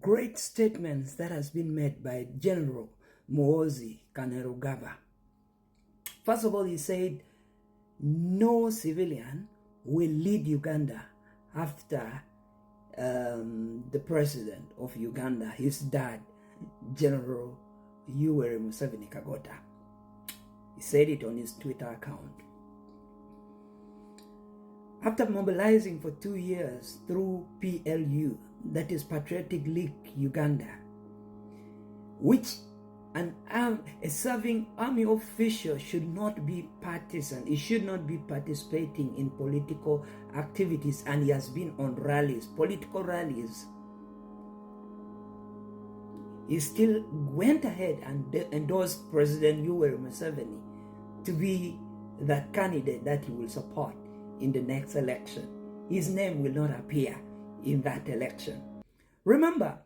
great statements that has been made by Gen.Muhoozi Kainerugaba. First of all, he said, no civilian will lead Uganda after the president of Uganda, his dad, General Yoweri Museveni Kaguta. He said it on his Twitter account. After mobilizing for 2 years through PLU, that is Patriotic League Uganda, which a serving army official should not be partisan. He should not be participating in political activities, and he has been on rallies, political rallies. He still went ahead and endorsed President Yoweri Museveni to be the candidate that he will support in the next election. His name will not appear in that election. Remember,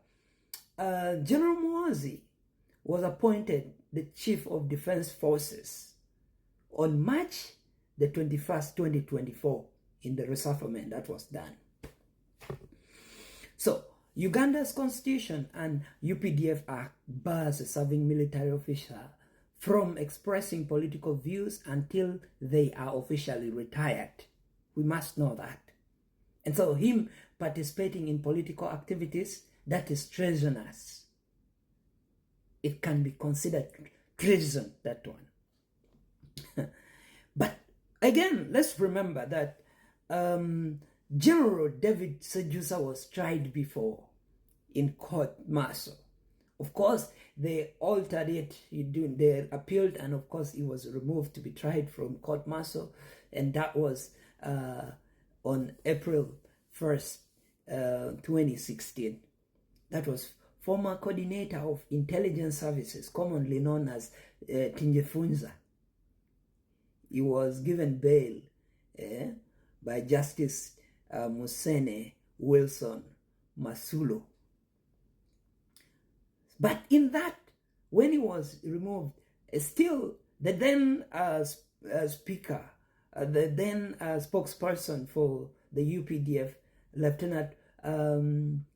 General Muhoozi was appointed the Chief of Defense Forces on March the 21st, 2024, in the reshufflement that was done. So, Uganda's constitution and UPDF Act bars a serving military official from expressing political views until they are officially retired. We must know that. And so him participating in political activities, that is treasonous. It can be considered treason, that one. But again, let's remember that General David Sejusa was tried before in court martial. Of course, they altered it, they appealed, and of course he was removed to be tried from court martial, and that was on April 1st, 2016. That was former coordinator of intelligence services, commonly known as Tinjefunza. He was given bail by Justice Musene Wilson Masulo. But in that, when he was removed, still the then speaker, the then spokesperson for the UPDF, Lieutenant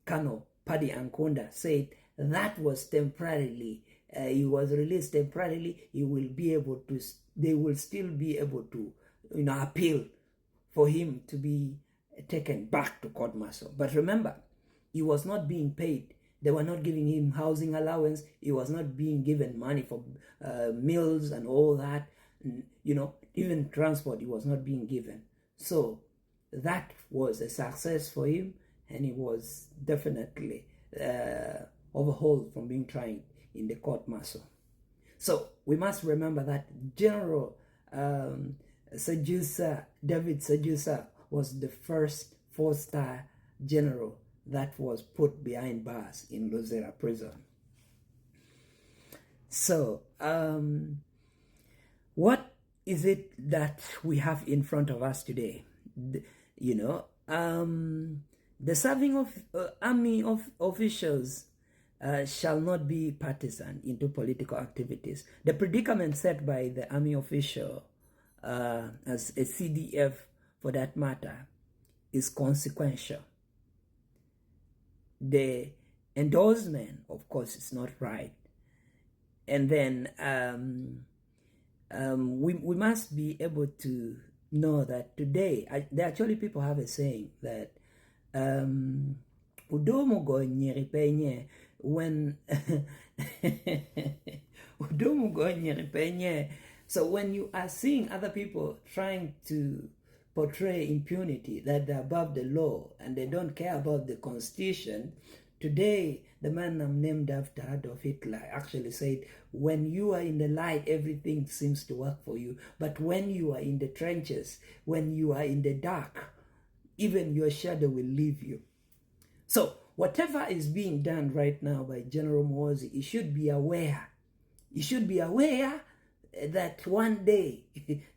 Colonel Paddy Ankonda, said that was temporarily. He was released temporarily. He will be able to. They will still be able to, appeal for him to be taken back to court martial. But remember, he was not being paid. They were not giving him housing allowance. He was not being given money for meals and all that. Even transport, he was not being given. So that was a success for him, and he was definitely overhauled from being tried in the court martial. So we must remember that General Sejusa, David Sejusa, was the first 4-star general that was put behind bars in Luzera prison. So, what is it that we have in front of us today? The serving of army officials shall not be partisan into political activities. The predicament set by the army official, as a CDF for that matter, is consequential. The endorsement, of course, is not right. And then we must be able to know that today, actually people have a saying that udomo go nyeri penye when udomo go nyeri penye. So when you are seeing other people trying to portray impunity, that they're above the law and they don't care about the constitution, today the man named after Adolf Hitler actually said, when you are in the light, everything seems to work for you. But when you are in the trenches, when you are in the dark, even your shadow will leave you. So whatever is being done right now by General Muhoozi, he should be aware. He should be aware that one day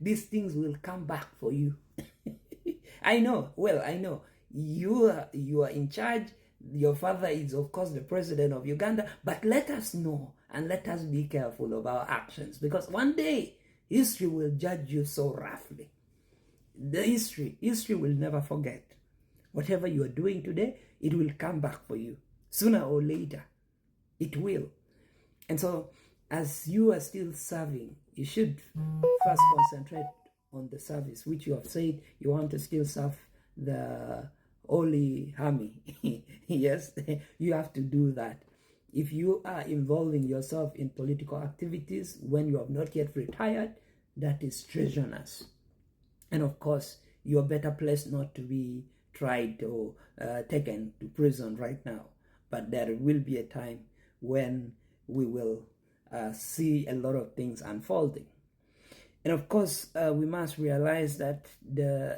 these things will come back for you. I know. You are in charge. Your father is, of course, the president of Uganda. But let us know and let us be careful of our actions, because one day history will judge you so roughly. The history will never forget. Whatever you are doing today, it will come back for you. Sooner or later, it will. And so, as you are still serving, you should first concentrate on the service, which you have said you want to still serve the Holy Army. Yes, you have to do that. If you are involving yourself in political activities when you have not yet retired, that is treasonous. And of course, you're better placed not to be tried or taken to prison right now. But there will be a time when we will see a lot of things unfolding. And of course, we must realize that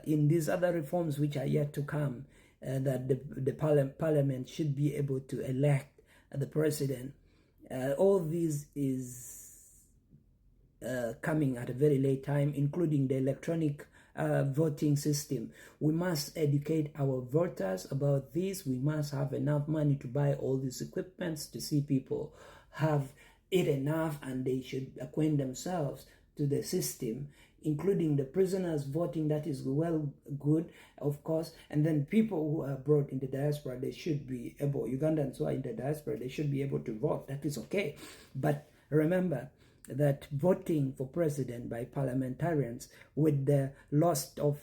in these other reforms which are yet to come, that the parliament should be able to elect the president. All this is coming at a very late time, including the electronic voting system. We must educate our voters about this. We must have enough money to buy all these equipments to see people have it enough, and they should acquaint themselves to the system, including the prisoners voting. That is well good, of course. And then people who are brought in the diaspora, they should be able, Ugandans who are in the diaspora, they should be able to vote. That is okay. But remember that voting for president by parliamentarians with the loss of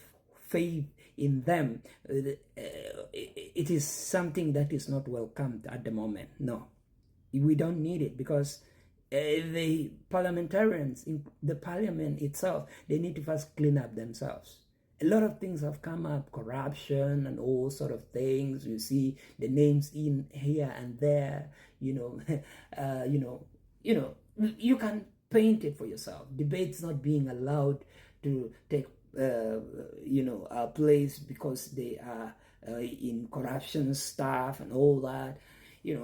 faith in them, it is something that is not welcomed at the moment. No, we don't need it, because the parliamentarians in the parliament itself, they need to first clean up themselves. A lot of things have come up, corruption and all sort of things. You see the names in here and there. You can paint it for yourself. Debates not being allowed to take place because they are in corruption stuff and all that.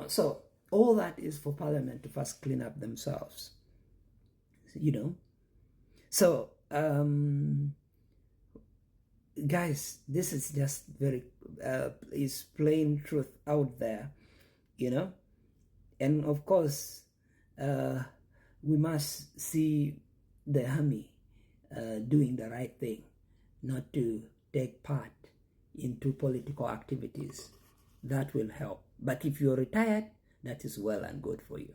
So all that is for Parliament to first clean up themselves. So guys, this is just very is plain truth out there, and of course we must see the army doing the right thing, not to take part into political activities. That will help. But if you're retired, that is well and good for you.